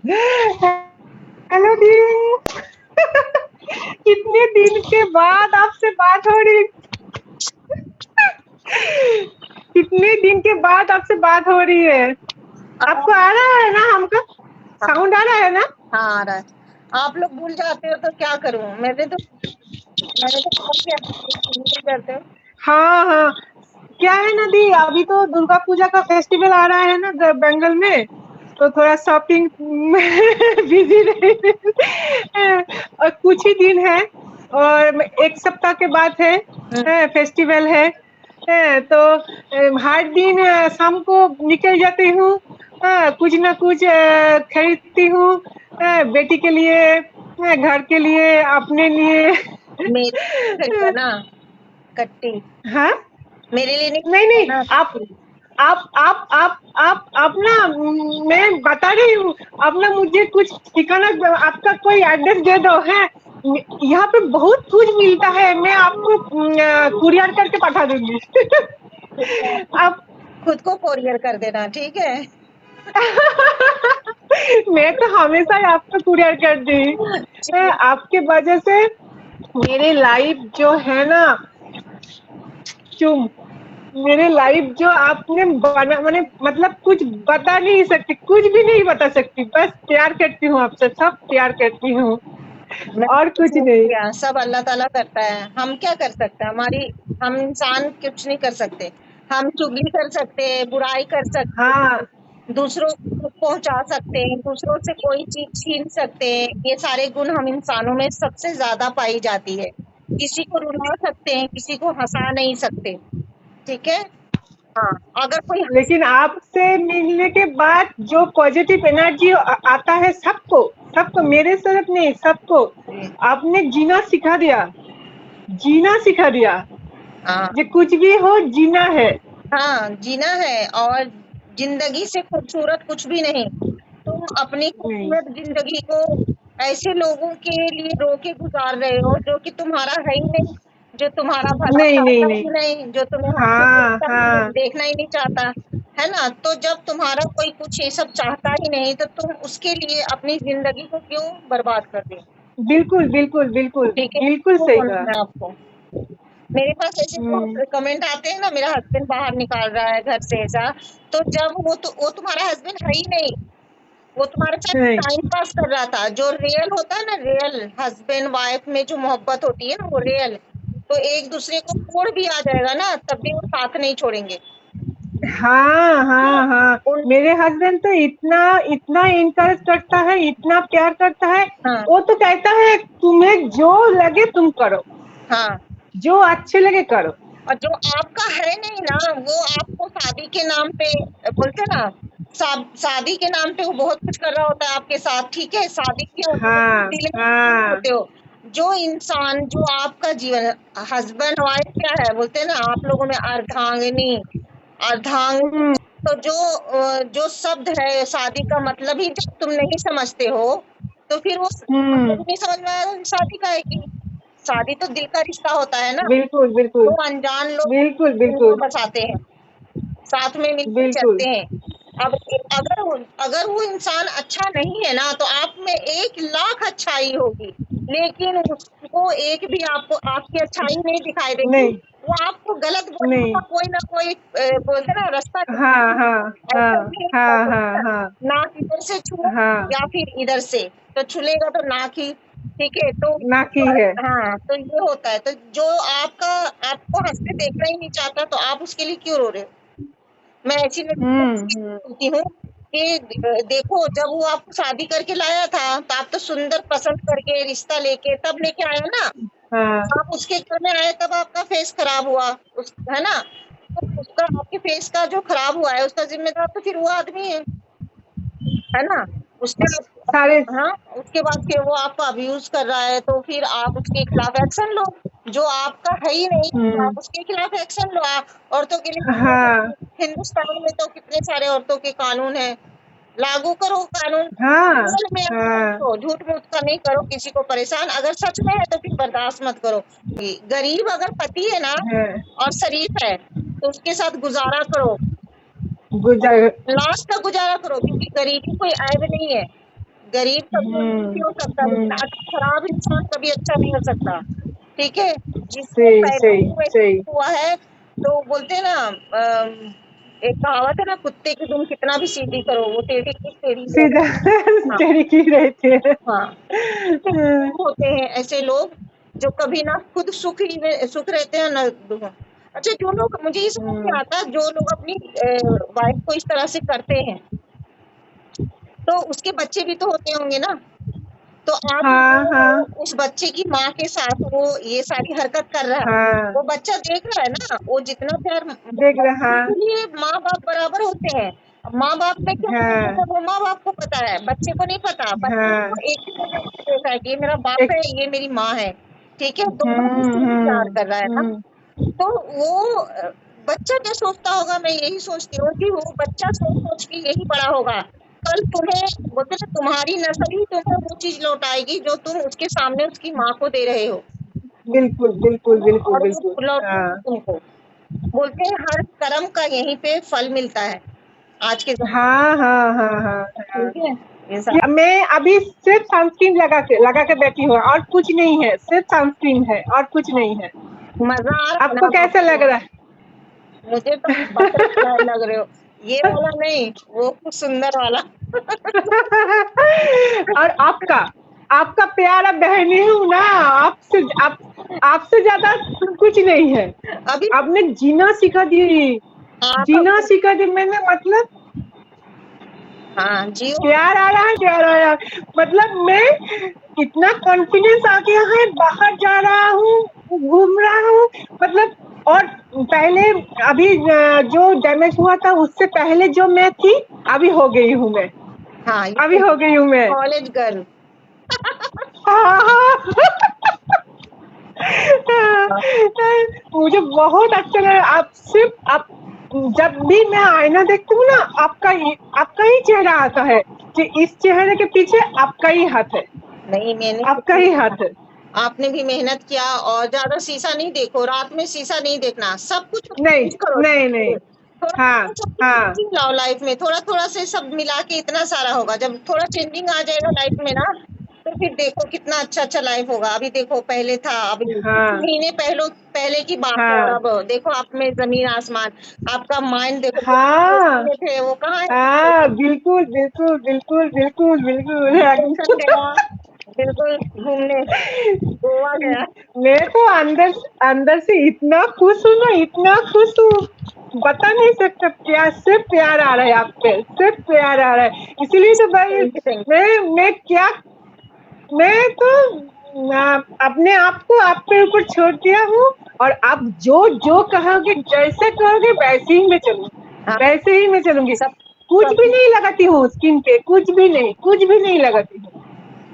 Hello दी। कितने दिन के बाद आपसे बात हो रही। कितने दिन के बाद आपसे बात हो रही है। आपको आ रहा है ना हमका हाँ, साउंड आ रहा है ना। हाँ आ रहा है। आप लोग भूल जाते हो तो क्या करूं? मैंने तो कॉल किया था, नहीं करते हो। हाँ हाँ। क्या है ना दी, अभी तो दुर्गा पूजा का फेस्टिवल आ रहा है ना बंगाल में। तो थोड़ा शॉपिंग बिजी रहे। और कुछ ही दिन है और एक सप्ताह के बाद है फेस्टिवल है तो हर दिन शाम को निकल जाती हूँ। कुछ ना कुछ खरीदती हूँ। बेटी के लिए, घर के लिए, अपने लिए। मेरे लिए नहीं खरीदा ना कट्टी? हाँ। मेरे लिए नहीं नहीं खरीदा नहीं। ना आप कट्टी? आप ना मैं बता रही हूँ। आप ना मुझे कुछ ठिकाना, आपका कोई एड्रेस दे दो है। यहाँ पे बहुत कुछ मिलता है, मैं आपको कुरियर करके पठा दूंगी। खुद को आप खुद को कोरियर कर देना, ठीक है? मैं तो हमेशा ही आपको कुरियर कर दी। चलिए। आपके वजह से मेरी लाइफ जो है ना, चुम मेरे लाइफ जो आपने बना, मैंने मतलब कुछ बता नहीं सकती, कुछ भी नहीं बता सकती। बस प्यार करती हूँ आपसे, सब प्यार करती हूँ मैं और कुछ कुछ नहीं नहीं। किया, सब अल्लाह ताला करता है। हम क्या कर सकते हैं? हम इंसान कुछ नहीं कर सकते। हम चुगली कर सकते हैं, बुराई कर सकते हाँ। हैं, दूसरों को पहुंचा सकते हैं, दूसरों से कोई चीज छीन सकते हैं। ये सारे गुण हम इंसानों में सबसे ज्यादा पाई जाती है। किसी को रुला सकते हैं, किसी को हंसा नहीं सकते। ठीक है? हाँ। अगर कोई लेकिन आपसे मिलने के बाद जो पॉजिटिव एनर्जी आता है सबको, सबको, मेरे सिर्फ नहीं, सबको आपने जीना सिखा दिया। जीना सिखा दिया। हाँ, ये कुछ भी हो, जीना है। हाँ जीना है। और जिंदगी से खूबसूरत कुछ भी नहीं। तुम अपनी नहीं खूबसूरत जिंदगी को ऐसे लोगों के लिए रोके गुजार रहे हो जो कि तुम्हारा है ही नहीं, जो तुम्हारा भला नहीं नहीं चाहता नहीं। ही नहीं, जो तुम्हें हंसते हाँ देखता ही नहीं, हाँ। देखना ही नहीं चाहता। है ना? तो जब तुम्हारा कोई कुछ ये सब चाहता ही नहीं तो तुम उसके लिए अपनी जिंदगी को क्यों बर्बाद कर रहे हो? बिल्कुल बिल्कुल बिल्कुल। ठीक है? बिल्कुल क्यों सही बोलूं कहा। मैं आपको? मेरे पास ऐसे हम्म। कमेंट आते हैं ना, मेरा हस्बैंड बाहर निकाल रहा है घर से ऐसा। तो जब वो तुम्हारा हस्बैंड है ही नहीं, वो तुम्हारे साथ नहीं टाइम पास कर रहा था। जो रियल होता है ना, रियल हस्बैंड वाइफ में जो मोहब्बत होती है ना, वो रियल। तो एक दूसरे को छोड़ भी आ जाएगा ना, तब भी वो साथ नहीं छोड़ेंगे। हाँ हाँ हाँ। उन मेरे हस्बैंड तो इतना इतना इनकरेज करता है, इतना प्यार करता है। हाँ, वो तो कहता है तुम्हें जो लगे तुम करो, हाँ। जो अच्छे लगे करो। और जो आपका है नहीं ना, वो आपको शादी के नाम पे बोलते ना, शादी के नाम पे वो बहुत कुछ कर रहा होता है आपके साथ। ठीक है? शादी किया होता है तो हाँ दिल में खुश हाँ। होते हो। जो इंसान जो आपका जीवन, हस्बैंड वाइफ क्या है बोलते हैं ना आप लोगों में, अर्धांगिनी। अर्धांगिनी हम्म तो जो शब्द है शादी का मतलब ही जब तुम नहीं समझते हो, तो फिर वो मतलब हम्म। ही नहीं समझ में आया तो शादी का है कि? शादी तो दिल का रिश्ता होता है ना। बिल्कुल बिल्कुल दो अनजान लोग बिल्कुल दुनिया बिल्कुल बसाते हैं, साथ में मिलकर बिल्कुल। चलते हैं। अब अगर वो इंसान अच्छा नहीं है ना, तो आप में 1 लाख अच्छाई होगी, लेकिन उसको एक भी आपको आपकी अच्छाई नहीं दिखाई देगी। नहीं वो आपको गलत बोलने नहीं। का कोई ना कोई बोलते ना रास्ता हाँ ढूंढेगी। हाँ ऐसा हाँ भी नहीं हाँ होता हाँ है, हाँ नाक इधर से छुओ हाँ। या फिर इधर से। तो छुलेगा तो नाक ही। ठीक है? तो ना की है। हाँ, तो ये होता है। तो जो आपको हंसते देखना ही नहीं चाहता, तो आप उसके लिए क्यों रो रहे हो? मैं ऐसी लड़की को इसलिए हम्म। बोलती हूँ कि देखो, जब वो आपको शादी करके लाया था तो आप तो सुंदर पसंद करके रिश्ता लेके तब लेके आया ना। हाँ। आप उसके घर में आए तब आपका फेस खराब हुआ। है ना? तो उसका आपके फेस का जो खराब हुआ है उसका जिम्मेदार तो फिर वो आदमी है ना? उसने सारे। हाँ, उसके बाद फिर वो आपको अब्यूज कर रहा है तो फिर आप उसके खिलाफ एक्शन लो। जो आपका है ही नहीं, तो हम्म। आप उसके खिलाफ एक्शन लो। औरतों के लिए हाँ हिंदुस्तान में तो कितने सारे औरतों के कानून हैं। लागू करो कानून। हाँ रियल में एक्शन हाँ। लो, झूठ मूठ का नहीं करो किसी को परेशान। अगर सच में है तो फिर बर्दाश्त मत करो। गरीब अगर पति है ना है। और शरीफ है तो उसके साथ गुजारा करो। गुजर। लास्ट तक गुजारा करो, क्योंकि गरीबी कोई ऐब नहीं है। गरीब कभी हम्म अच्छा हो सकता है, लेकिन हम्म खराब इंसान कभी अच्छा नहीं हो सकता। ठीक है, जिसके सही पैदा सही ही वैसे सही। हुआ है, तो बोलते हैं ना, एक कहावत है ना, कुत्ते की तुम कितना भी सीधी करो वो टेढ़ी की टेढ़ी सीधा रहती है। हाँ तेरी की रहते हैं। हाँ, कितने होते हैं ऐसे लोग जो कभी ना खुद सुख रहते हैं ना दुख। अच्छा, जो लोग, मुझे ये समझ नहीं हम्म, आता, जो लोग अपनी वाइफ को इस तरह से करते हैं, तो उसके बच्चे भी तो होते होंगे ना। तो आज हाँ हाँ वो उस बच्चे की माँ के साथ वो ये सारी हरकत कर रहा है, हाँ वो बच्चा देख रहा है ना, वो जितना प्यार देख रहा। बच्चे के लिए माँ बाप बराबर होते हैं। माँ बाप में क्या फर्क हाँ है वो माँ बाप को पता है, बच्चे को नहीं पता। बच्चे हाँ को एक ही नजर से देखा है कि ये मेरा बाप एक है, ये मेरी माँ है। ठीक है, दोनों उससे भी प्यार कर रहा है ना। हम्म। तो वो बच्चा क्या सोचता होगा, मैं यही सोचती हूँ कि वो बच्चा सोच सोच के यही बड़ा होगा। कल तुम्हें, बोलते ना, तुम्हारी नस्ल ही तुम्हें वो चीज लौटाएगी जो तुम उसके सामने उसकी माँ को दे रहे हो, बिल्कुल बिल्कुल बिल्कुल और बिल्कुल। वो लौटेगी हाँ तुमको। बोलते हैं हर कर्म का यहीं पे फल मिलता है आज के जमाने हाँ हाँ हाँ हाँ में। हाँ। ठीक है, ये ये सारी मैं अभी सिर्फ सनस्क्रीन लगा के बैठी हूँ और कुछ नहीं है, सिर्फ सनस्क्रीन है और कुछ नहीं है। मजा आ रहा है आपको ना कैसा लग आपको? रहा है? मुझे तो बटरफ्लाई लग रहे हो, ये वाला नहीं, वो कुछ सुंदर वाला। और आपका, आपका प्यारा बहनी हूँ ना, आपसे ज्यादा कुछ नहीं है। अभी आपने जीना सिखा दी, आप जीना अपने, सिखा दी मैंने, मतलब हाँ जियो। प्यार आ रहा है, प्यार आ रहा है। मतलब मैं इतना कॉन्फिडेंस आ गया है, बाहर जा रहा हूँ, घूम रहा हूँ, मतलब। और पहले, अभी जो डैमेज हुआ था उससे पहले जो मैं थी, अभी हो गई हूँ मैं, हाँ, अभी ये हो गई हूँ मैं। College girl. हाँ, मुझे बहुत अच्छा लगा। आप सिर्फ आप, जब भी मैं आईना देखती हूँ ना, आपका ही चेहरा आता है कि इस चेहरे के पीछे आपका ही हाथ है, नहीं, मैंने आपका कितनी, ही हाथ है। आपने भी मेहनत किया, और ज्यादा शीशा नहीं देखो, रात में शीशा नहीं देखना, सब कुछ नहीं चेंज करो नहीं धीरे नहीं। धीरे। थोड़ा हाँ थोड़ा सब कुछ हाँ चेंजिंग लाओ लाइफ में, थोड़ा थोड़ा से सब मिला के इतना सारा होगा। जब थोड़ा चेंजिंग आ जाएगा लाइफ में ना, तो फिर देखो कितना अच्छा अच्छा लाइफ होगा। अभी देखो, पहले था, अभी कुछ हाँ महीने पहले की बात है, और हाँ अब देखो आप में जमीन आसमान। आपका माइंड देखो, जो हाँ में थे वो कहाँ है? हाँ, बिल्कुल बिल्कुल बिल्कुल बिल्कुल डिप्रेशन बिल्कुल। गया, बिल्कुल घूमने गोवा गया। मैं तो अंदर अंदर से इतना खुश हूँ ना, इतना खुश हूँ, बता नहीं सकता। प्यार, सिर्फ प्यार आ रहा है आप पे, सिर्फ प्यार आ रहा है। इसीलिए तो भाई, थैंक यू। मैं क्या, मैं तो अपने आप को आप पे ऊपर छोड़ दिया हूँ। और आप जो जो कहोगे, जैसे कहोगे वैसे ही मैं चलूंगी, हाँ, वैसे ही मैं चलूंगी। सब कुछ भी कभी, नहीं लगाती हूँ स्किन पे, कुछ भी नहीं, कुछ भी नहीं लगाती हूँ।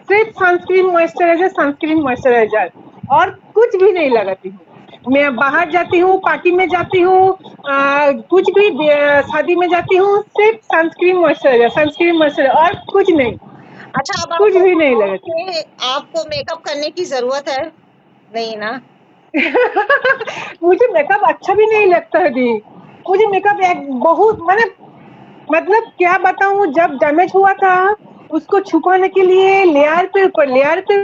सिर्फ सनस्क्रीन मॉइस्चराइजर, सनस्क्रीन मॉइस्चराइजर, और कुछ भी नहीं लगाती हूँ। मैं बाहर जाती हूँ, पार्टी में जाती हूँ, कुछ भी शादी में जाती हूँ, सिर्फ सनस्क्रीन मॉइस्चराइजर, सनस्क्रीन मॉइस्चराइजर, और कुछ नहीं, अच्छा, अब आप कुछ भी नहीं बताओ लगाती। कि आपको मेकअप करने की जरूरत है? नहीं ना? मुझे मेकअप अच्छा भी नहीं लगता है दी। मुझे मेकअप एक बहुत, मैंने, मतलब क्या बताऊं, जब डैमेज हुआ था उसको छुपाने के लिए लेयर पे ऊपर लेयर पे,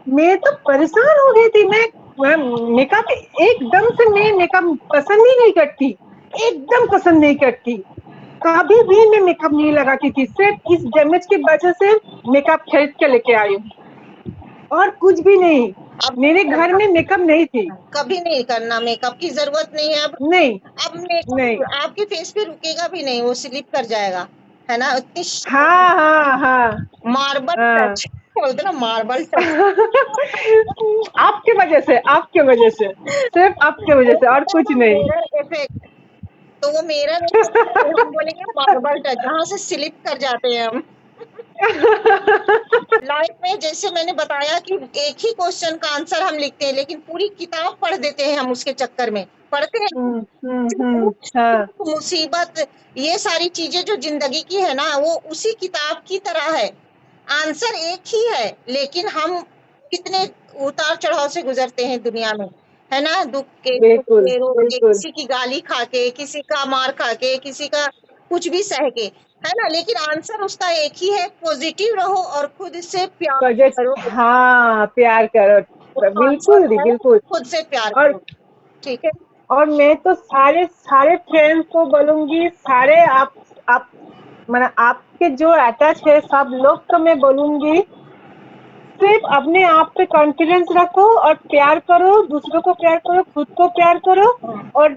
मैं तो परेशान हो गई थी। मैं मेकअप, एकदम से मैं मेकअप पसंद ही नहीं करती, एकदम पसंद नहीं करती। कभी भी मैं मेकअप नहीं लगाती थी, सिर्फ इस डैमेज की वजह से मेकअप खरीद के लेके आई हूँ, और कुछ भी नहीं। अब मेरे नहीं घर करना, में मेकअप नहीं थी। कभी नहीं करना, मेकअप की जरूरत नहीं है अब। नहीं अब मेकअप नहीं। आपके फेस पे रुकेगा भी नहीं, वो स्लिप कर जाएगा, है ना? इतनी हाँ हाँ हाँ मार्बल हाँ। टच, बोलते ना, मार्बल टच। आपके वजह से, आपके वजह से, सिर्फ आपके वजह से, और कुछ नहीं। मिरर इफेक्ट, तो वो मिरर इफेक्ट नहीं, हम बोलेंगे मार्बल टच, जहाँ से स्लिप कर जाते हैं हम। लाइफ में जैसे मैंने बताया कि एक ही क्वेश्चन का आंसर हम लिखते हैं, लेकिन पूरी किताब पढ़ देते हैं हम उसके चक्कर में। पढ़ते हैं दुख, हाँ सुख, मुसीबत, ये सारी चीजें जो जिंदगी की है ना, वो उसी किताब की तरह है। आंसर एक ही है, लेकिन हम कितने उतार चढ़ाव से गुजरते हैं दुनिया में, है ना? दुख के, सुख बिल्कुल के, रो के, बिल्कुल। किसी की गाली खा के, किसी का मार खा के, किसी का कुछ भी सह के, है ना, लेकिन आंसर उसका एक ही है, पॉजिटिव रहो और खुद से प्यार करो। हाँ, प्यार करो, उसका बिल्कुल दी, आंसर है बिल्कुल। खुद से प्यार और करो। ठीक है। और मैं तो सारे सारे फ्रेंड्स को बोलूंगी, सारे आप मतलब आपके जो अटैच है सब लोग को मैं बोलूंगी, सिर्फ अपने आप पे कॉन्फिडेंस रखो और प्यार करो, दूसरों को प्यार करो, खुद को प्यार करो। और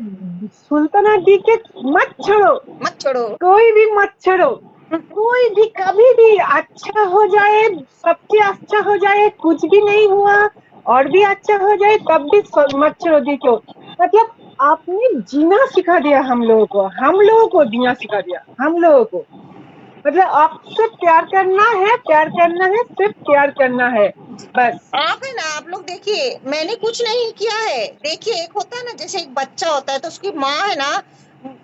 सुल्ताना दी के मत छोड़ो, मत छोड़ो। कोई भी मत छोड़ो, कोई भी कभी भी अच्छा हो जाए, सबसे अच्छा हो जाए, कुछ भी नहीं हुआ और भी अच्छा हो जाए तब भी मत छोड़ो दी को। मतलब आपने जीना सिखा दिया हम लोगों को जीना सिखा दिया हम लोगों को। मतलब आपसे प्यार करना है, प्यार करना है, सिर्फ प्यार करना है बस। आप है ना, आप लोग देखिए, मैंने कुछ नहीं किया है। देखिए, एक होता है ना, जैसे एक बच्चा होता है तो उसकी माँ है ना,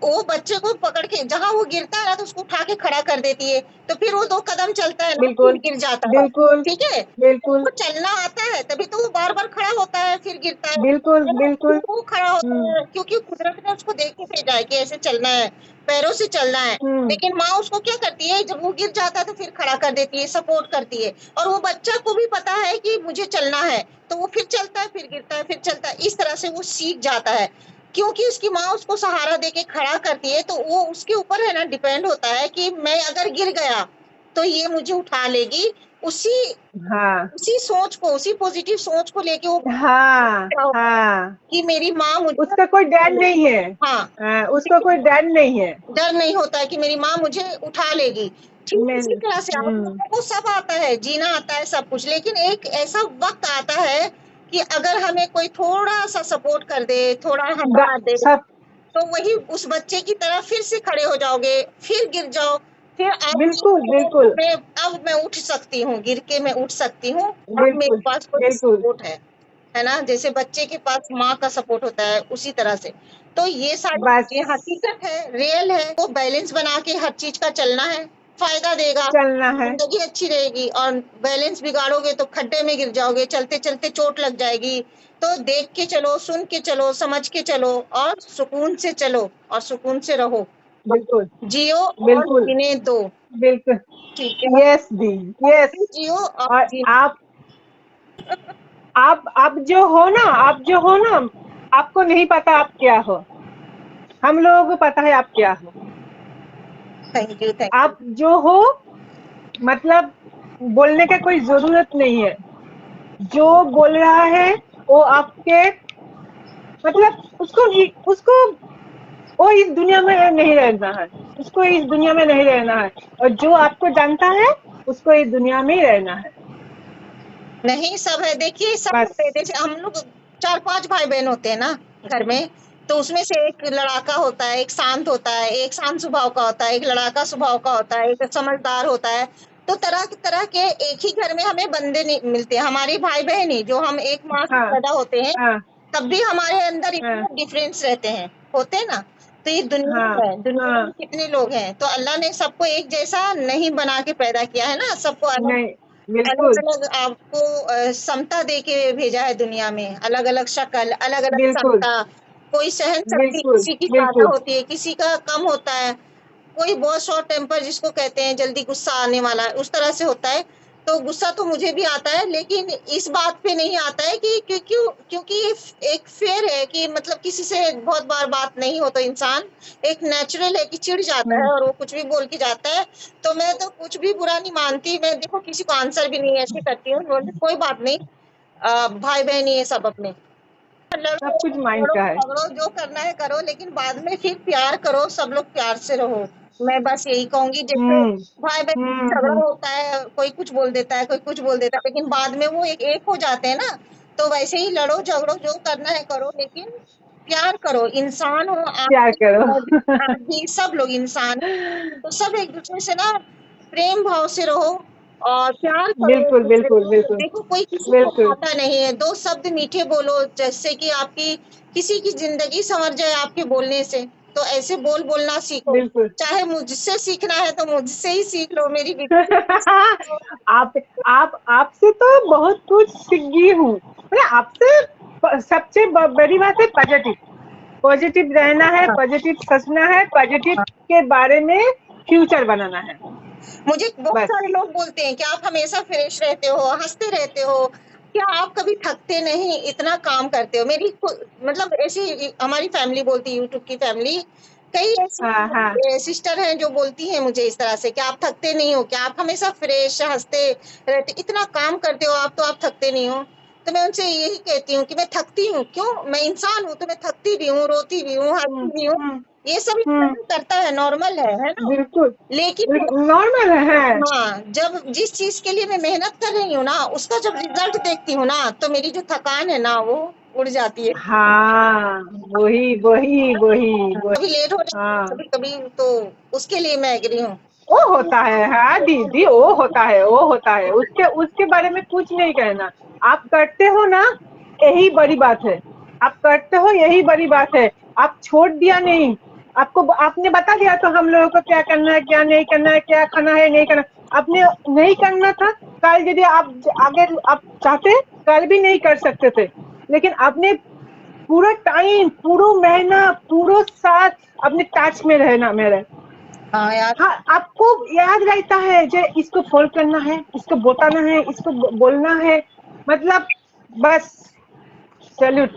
वो बच्चे को पकड़ के जहां वो गिरता है ना तो उसको उठा के खड़ा कर देती है, तो फिर वो 2 कदम चलता है ना फिर बिल्कुल, गिर जाता है। बिल्कुल, ठीक है, बिल्कुल, उसको चलना आता है तभी तो वो बार बार खड़ा होता है फिर गिरता बिल्कुल, है ना, फिर बिल्कुल। वो खड़ा होता हम्म, है क्योंकि कुदरत ने उसको देख के भेजा है कि ऐसे चलना है, पैरों से चलना है। हम्म। लेकिन माँ उसको क्या करती है, जब वो गिर जाता है तो फिर खड़ा कर देती है, सपोर्ट करती है। और वो बच्चा को भी पता है कि मुझे चलना है, तो वो फिर चलता है, फिर गिरता है, फिर चलता है, इस तरह से वो सीख जाता है। क्योंकि उसकी माँ उसको सहारा देके खड़ा करती है, तो वो उसके ऊपर है ना डिपेंड होता है कि मैं अगर गिर गया तो ये मुझे उठा लेगी। उसी हाँ, उसी सोच को, उसी पॉजिटिव सोच को लेके वो हाँ, खड़ा होता है हाँ। कि मेरी माँ मुझे उसका कोई डर नहीं है। हाँ, हाँ, उसको कोई डर नहीं है। डर नहीं होता है कि मेरी माँ मुझे उठा लेगी। ठीक मैं इसी तरह से आप लोगों को सब आता है, जीना आता है सब कुछ, लेकिन एक ऐसा वक़्त आता है कि अगर हमें कोई थोड़ा-सा सपोर्ट कर दे, थोड़ा हँसा दे, सब तो वही उस बच्चे की तरह फिर से खड़े हो जाओगे, फिर गिर जाओ, फिर आप बिल्कुल, सोचोगे बिल्कुल, मैं अब मैं उठ सकती हूँ, गिर के मैं उठ सकती हूँ, अब मेरे बिल्कुल, पास कोई बिल्कुल। सपोर्ट है ना? जैसे बच्चे के पास माँ का सपोर्ट होता है, उसी तरह से। तो ये सारी बस चीज़ें हकीकत है, रियल है, तो बैलेंस बना के हर चीज़ का चलना है, फ़ायदा देगा, चलना है। ज़िंदगी अच्छी रहेगी। और बैलेंस बिगाड़ोगे तो खड्डे में गिर जाओगे, चलते-चलते चोट लग जाएगी। तो देख के चलो, सुन के चलो, समझ के चलो और सुकून से चलो और सुकून से रहो। बिल्कुल, जियो और बिल्कुल, जीने दो। बिल्कुल। ठीक है? यस दी, आप यस। भी जियो और और जीने आप जो हो ना, आपको नहीं पता आप क्या हो। हम लोगों को पता है आप क्या हो। Thank you, thank you. आप जो हो, मतलब बोलने का कोई जरूरत नहीं है। जो बोल रहा है वो आपके, मतलब उसको वो इस दुनिया में नहीं रहना है। उसको इस दुनिया में नहीं रहना है। और जो आपको जानता है उसको इस दुनिया में ही रहना है। नहीं, सब है, देखिए सब बस। होते हैं, जैसे हम लोग 4-5 भाई-बहन होते हैं ना घर में, तो उसमें से एक लड़ाका होता है, एक शांत होता है, एक शांत स्वभाव का होता है, एक लड़ाका स्वभाव का होता है, एक समझदार होता है। तो तरह के एक ही घर में हमें बंदे नहीं मिलते हैं, हमारे भाई-बहन ही जो हम एक माँ से हाँ, पैदा होते हैं, हाँ, तब भी हमारे अंदर हाँ, इतने डिफरेंस रहते हैं, होते हैं ना? तो ये हाँ, दुनिया है, दुनिया हाँ। में कितने लोग हैं, तो अल्लाह ने सबको एक जैसा नहीं बना के पैदा किया है ना, सबको अलग नहीं, बिल्कुल, अलग-अलग आपको समता दे के भेजा है दुनिया में, अलग-अलग शक्ल, अलग-अलग बिल्कुल, क्षमता, कोई सहन शक्ति बिल्कुल, किसी की ज़्यादा बिल्कुल। होती है, किसी का कम होता है, कोई बहुत शॉर्ट टेम्पर जिसको कहते हैं जल्दी गुस्सा आने वाला, उस तरह से होता है। तो गुस्सा तो मुझे भी आता है, लेकिन इस बात पे नहीं आता है कि क्योंकि ये एक फेयर है कि मतलब किसी से बहुत बार बात नहीं हो तो इंसान एक नेचुरल है कि चिढ़ जाता है हम्म। और वो कुछ भी बोल के जाता है। तो मैं तो कुछ भी बुरा नहीं मानती, मैं देखो किसी को आंसर भी नहीं ऐसे करती हूँ, बोलती कोई बात नहीं, भाई-बहन ही है सब अपने। सब लड़ो, कुछ माइंड लड़ो, का है। झगड़ो, जो करना है करो, लेकिन बाद में फिर प्यार करो, सब लोग प्यार से रहो। मैं बस यही कहूँगी, जैसे हम्म, भाई-बहन में हम्म, झगड़ा होता है, कोई कुछ बोल देता है, कोई कुछ बोल देता है, लेकिन बाद में वो एक हो जाते हैं ना, तो वैसे ही लड़ो, झगड़ो, जो करना है करो, लेकिन प्यार करो। इंसान हो आप प्यार भी, करो। आप भी, सब लोग इंसान हैं। तो सब एक-दूसरे से ना प्रेम भाव से रहो और प्यार करो बिल्कुल, एक-दूसरे बिल्कुल, को। बिल्कुल, देखो कोई किसी को बिल्कुल, खाता नहीं है, 2 शब्द मीठे बोलो जिससे कि आपकी किसी की ज़िंदगी संवर जाए आपके बोलने से। तो ऐसे बोलना सीखो। बिल्कुल। चाहे मुझसे सीखना है तो मुझसे ही सीख लो, मेरी बेटी आप आपसे तो बहुत कुछ सीख गई हूँ। मतलब आपसे सबसे बड़ी बात है पॉजिटिव। पॉजिटिव रहना है, हाँ, पॉजिटिव सोचना है, पॉजिटिव हाँ। के बारे में फ्यूचर बनाना है, मुझे बहुत बस। सारे लोग बोलते हैं कि आप हमेशा फ्रेश रहते हो, हँसते रहते हो, क्या आप कभी थकते नहीं, इतना काम करते हो? मतलब ऐसी हमारी फैमिली बोलती है, यूट्यूब की फैमिली, कई हाँ, हाँ। ऐसी सिस्टर हैं जो बोलती हैं मुझे इस तरह से कि आप थकते नहीं हो क्या? आप हमेशा फ्रेश हँसते रहते, इतना काम करते हो आप, तो आप थकते नहीं हो? तो मैं उनसे यही कहती हूँ कि मैं थकती हूँ, क्यों? मैं इंसान हूँ, तो मैं थकती भी हूँ, रोती भी हूँ, हम्म, हँसती भी हूँ। हम्म, ये सब हम्म, इंसान करता है, नॉर्मल है ना? बिल्कुल, लेकिन बिल्कुल नॉर्मल है। हाँ, जब जिस चीज़ के लिए मैं मेहनत कर रही हूँ ना, उसका जब रिज़ल्ट देखती हूँ ना, तो मेरी जो थकान है ना, वो उड़ जाती है। हाँ, वही वही वही वही। कभी लेट हो जाता है, हाँ, कभी-कभी, तो उसके लिए मैं एग्री हूँ। वो होता है, हाँ दीदी, वो होता है, वो होता है, उसके उसके बारे में कुछ नहीं कहना। आप करते हो ना, यही बड़ी बात है। आप करते हो, यही बड़ी बात है। आप छोड़ दिया नहीं, आपको आपने बता दिया तो हम लोगों को क्या करना है, क्या नहीं करना है, क्या खाना है, नहीं करना। आपने नहीं करना था, कल यदि आप आगे आप चाहते, कल भी नहीं कर सकते थे, लेकिन आपने पूरा टाइम, पूरा महीना, पूरा साथ अपने टच में रहना मेरे। हाँ यार, हाँ, आपको याद रहता है जो इसको फॉलो करना है, इसको बताना है, इसको बोलना है, मतलब बस। सैल्यूट,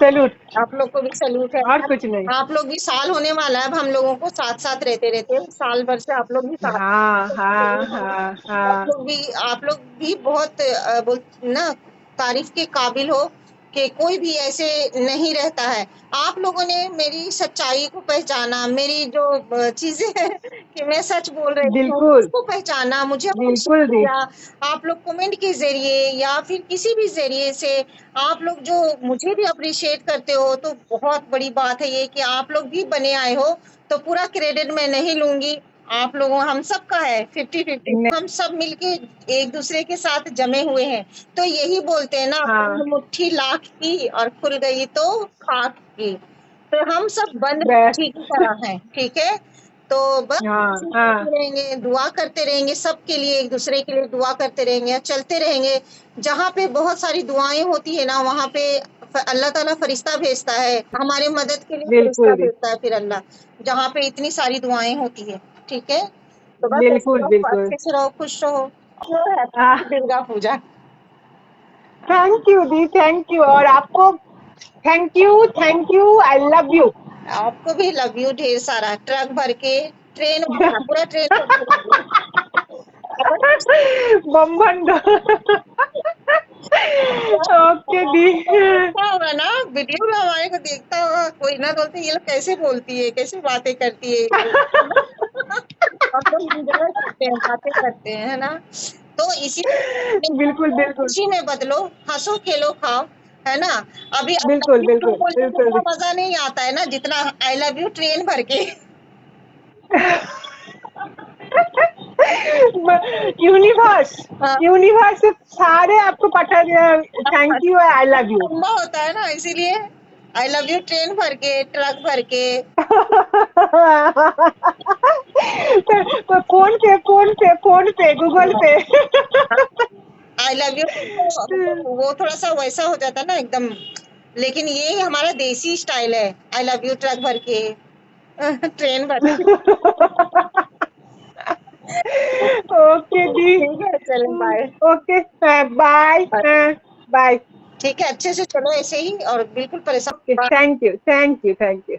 सैल्यूट, आप लोग को भी सैल्यूट है और यार। कुछ नहीं। आप लोग भी, साल होने वाला है अब हम लोगों को साथ-साथ रहते-रहते, साल भर से आप लोग भी साथ हाँ, हाँ, हैं। हाँ, आप हाँ, लोग भी आप लोग भी बहुत ना तारीफ के काबिल हो कि कोई भी ऐसे नहीं रहता है। आप लोगों ने मेरी सच्चाई को पहचाना, मेरी जो चीज़ें हैं कि मैं सच बोल रही हूँ, बिल्कुल, उसको पहचाना, मुझे बिल्कुल अप्रिशिएट दी। किया। आप लोग कमेंट के ज़रिए या फिर किसी भी ज़रिए से आप लोग जो मुझे भी अप्रिशिएट करते हो, तो बहुत बड़ी बात है ये कि आप लोग भी बने आए हो, तो पूरा क्रेडिट मैं नहीं लूँगी। आप लोगों हम सबका है 50-50, ने- हम सब मिलके एक दूसरे के साथ जमे हुए हैं। तो यही बोलते हैं ना, हाँ, बंद मुट्ठी लाख की और खुल गई तो खाक की। तो हम सब बंद बस। मुट्ठी की तरह हैं, ठीक है? तो बस हाँ, ऐसे ही हाँ, करते रहेंगे, दुआ करते रहेंगे सबके लिए, एक दूसरे के लिए दुआ करते रहेंगे, चलते रहेंगे। जहाँ पे बहुत सारी दुआएं होती है ना, वहाँ पे अल्लाह ताला फरिश्ता भेजता है, हमारे मदद के लिए फरिश्ता बिल्कुल दी, भेजता है फिर अल्लाह, जहाँ पे इतनी सारी दुआएं होती है, ठीक है? तो बस ऐसे बिल्कुल, रहो, बिल्कुल। अच्छे से रहो, खुश रहो। हाँ, happy Durga Puja. Thank you दी, थैंक यू, और आपको thank you, thank you, I love you. आपको भी लव यू ढेर सारा, ट्रक भर के, ट्रेन भरना, पूरा ट्रेन भर के love you। बम्बन दो। ओके दी। देखता होगा ना, वीडियो में हमारे को देखता होगा कोई ना, बोलते ये लोग कैसे बोलती है, कैसे बातें करती है ये लोग, है ना? हम लोग एंजॉय करते हैं, बातें करते हैं, है ना? तो इसी बिल्कुल, बिल्कुल, खुशी में बदलो, हंसो खेलो खाओ, है ना? अभी आई लव बिल्कुल, यू बिल्कुल, बोलने में बिल्कुल। इतना मजा नहीं आता है ना, जितना आई लव यू ट्रेन भर के। यूनिवर्स, हाँ, यूनिवर्स सारे आपको पता दिया। Thank you, I love you. लंबा होता है ना, इसीलिए आई लव यू ट्रेन भर के, ट्रक भर के। तो फोन पे, फोन पे, फोन पे, गूगल पे। आई लव यू मतलब वो थोड़ा सा वैसा हो जाता है ना एकदम, लेकिन ये हमारा देसी स्टाइल है, आई लव यू ट्रक भर के, ट्रेन भर के। ओके दी। ठीक है, चलो बाय। Okay, bye, bye. ठीक है, अच्छे से चलो ऐसे ही, और बिल्कुल परेशान। Okay, thank you, thank you, thank you.